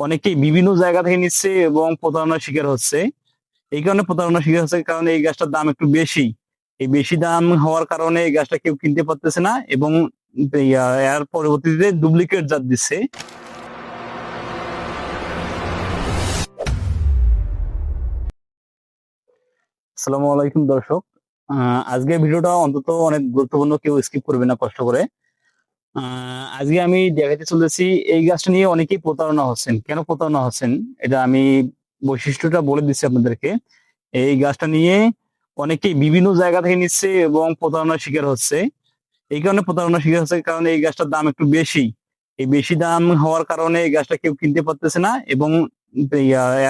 অনেকেই বিভিন্ন জায়গা থেকে নিচ্ছে এবং প্রতারণার শিকার হচ্ছে। এই কারণে প্রতারণার শিকার হচ্ছে কারণ এই গাছটার দাম একটু বেশি। এই বেশি দাম হওয়ার কারণে এই গাছটা কেউ কিনতে পারতেছে না এবং এর পরবর্তীতে ডুপ্লিকেট জাত দিচ্ছে। আসসালামু আলাইকুম দর্শক। আজকের ভিডিওটা অন্তত অনেক গুরুত্বপূর্ণ, কেউ স্কিপ করবে না কষ্ট করে। আজকে আমি দেখাতে চলেছি এই গাছটা নিয়ে অনেকেই প্রতারণা হচ্ছেন। কেন প্রতারণা হচ্ছেন এটা আমি বৈশিষ্ট্যটা বলে দিচ্ছি আপনাদেরকে। এই গাছটা নিয়ে অনেকেই বিভিন্ন জায়গা থেকে নিচ্ছে এবং প্রতারণার শিকার হচ্ছে। এই কারণে প্রতারণার শিকার হচ্ছে কারণ এই গাছটার দাম একটু বেশি। এই বেশি দাম হওয়ার কারণে এই গাছটা কেউ কিনতে পারতেছে না এবং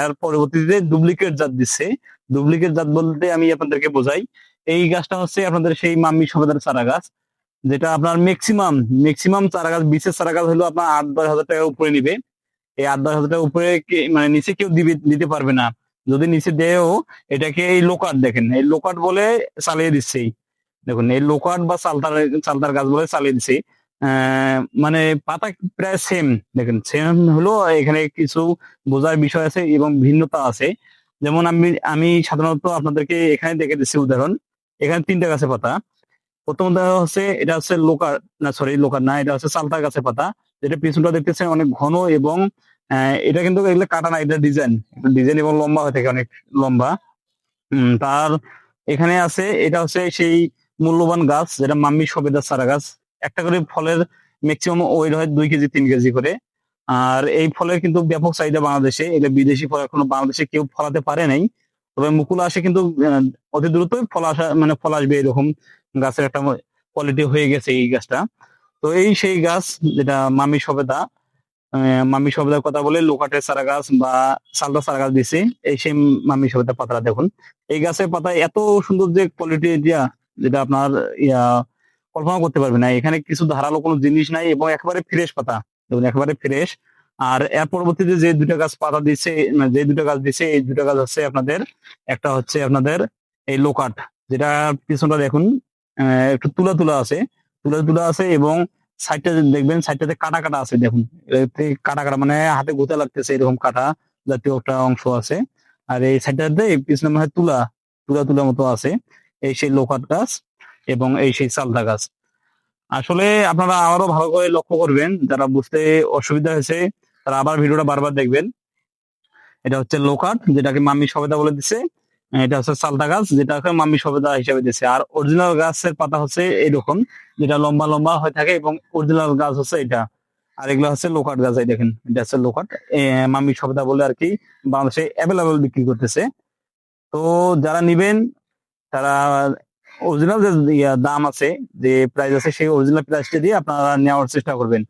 এর পরবর্তীতে ডুপ্লিকেট জাত দিচ্ছে। ডুপ্লিকেট জাত বলতে আমি আপনাদেরকে বোঝাই, এই গাছটা হচ্ছে আপনাদের সেই মাম্মি সবেদার চারা গাছ, যেটা আপনার ম্যাক্সিমাম ম্যাক্সিমাম চারা গাছ, বিশেষ চারা গাছ হলো আপনার 8-10 হাজার টাকার উপরে নিবে। এই 8-10 হাজার টাকার উপরে মানে নিচে কেউ দিতে পারবে না। যদি নিচে দেও, এটাকে এই লোকাট, দেখেন এই লোকাট বলে চালিয়ে দিচ্ছে। দেখুন এই লোকাট বা চালতার চালতার গাছ বলে চালিয়ে দিছে। মানে পাতা প্রায় সেম, দেখেন সেম হলো, এখানে কিছু বোঝার বিষয় আছে এবং ভিন্নতা আছে। যেমন আমি আমি সাধারণত আপনাদেরকে এখানে দেখে দিচ্ছি উদাহরণ। এখানে 3টা গাছে পাতা। প্রথমত হচ্ছে এটা হচ্ছে লোকার, না সরি লোকার না, এটা হচ্ছে চালতা গাছের পাতা। যেটা পিছনটা দেখতেছেন অনেক ঘন এবং এটা কিন্তু এগুলো কাটা না, এটা ডিজাইন, ডিজাইন এবং লম্বা হয়ে থাকে, অনেক লম্বা। তার এখানে আছে, এটা হচ্ছে সেই মূল্যবান গাছ যেটা মাম্মি সবেদা চারা গাছ। একটা করে ফলের ম্যাক্সিমাম ওয়েট হয় 2 কেজি 3 কেজি করে। আর এই ফলের কিন্তু ব্যাপক চাহিদা বাংলাদেশে। এটা বিদেশি ফল এখনো বাংলাদেশে কেউ ফলাতে পারে নাই। তবে মুকুল আসে কিন্তু অতি দ্রুতই ফল আসা, মানে ফল আসবে এরকম গাছের একটা কোয়ালিটি হয়ে গেছে এই গাছটা। তো এই সেই গাছ যেটা মাম্মি সবেদা, মাম্মি সবেদার কথা বলে লোকাটের চারা গাছ বা সালদা চারা গাছ দিছে। এই সেই মাম্মি সবেদার পাতাটা দেখুন। এই গাছের পাতা এত সুন্দর যে কোয়ালিটি দিয়া, যেটা আপনার ইয়া কল্পনা করতে পারবে না। এখানে কিছু ধারালো কোনো জিনিস নাই এবং একেবারে ফ্রেশ পাতা, দেখুন একেবারে ফ্রেশ। আর এর পরবর্তীতে যে 2টা গাছ পাতা দিচ্ছে, মানে যে 2টা গাছ দিচ্ছে, এই 2টা গাছ হচ্ছে আপনাদের, একটা হচ্ছে আপনাদের এই লোকাট, যেটা পিছনটা দেখুন একটু তুলা তুলা আছে, তুলা তুলা আছে এবং সাইডটা দেখবেন, সাইডটাতে কাটা কাটা আছে দেখুন। এতে কাটা কাটা মানে হাতে গুঁতা লাগতেছে, এরকম কাটা জাতীয় একটা অংশ আছে। আর এই সাইডটাতে পিছনে মনে হয় তুলা, তুলা তুলা মতো আছে। এই সেই লোকাট গাছ এবং এই সেই চালতা গাছ। আসলে আপনারা আবারও ভালো করে লক্ষ্য করবেন, যারা বুঝতে অসুবিধা হয়েছে তারা আবার ভিডিওটা বারবার দেখবেন। এটা হচ্ছে লোকাট, যেটাকে মাম্মি সবেদা বলে দিছে। এটা হচ্ছে চালতা গাছ, যেটাকে মাম্মি সবেদা হিসেবে দিছে। আর অরিজিনাল গাছের পাতা হচ্ছে এইরকম, যেটা লম্বা লম্বা হয়ে থাকে এবং অরিজিনাল গাছ হচ্ছে এটা। আর এগুলো হচ্ছে লোকাট গাছ, এই দেখেন এটা হচ্ছে লোকাট। মাম্মি সবেদা বলে আর কি বাংলাদেশে অ্যাভেলেবল বিক্রি করতেছে। তো যারা নিবেন তারা অরিজিনাল যে দাম আছে, যে প্রাইস আছে, সেই অরিজিনাল প্রাইসটা দিয়ে আপনারা নেওয়ার চেষ্টা করবেন।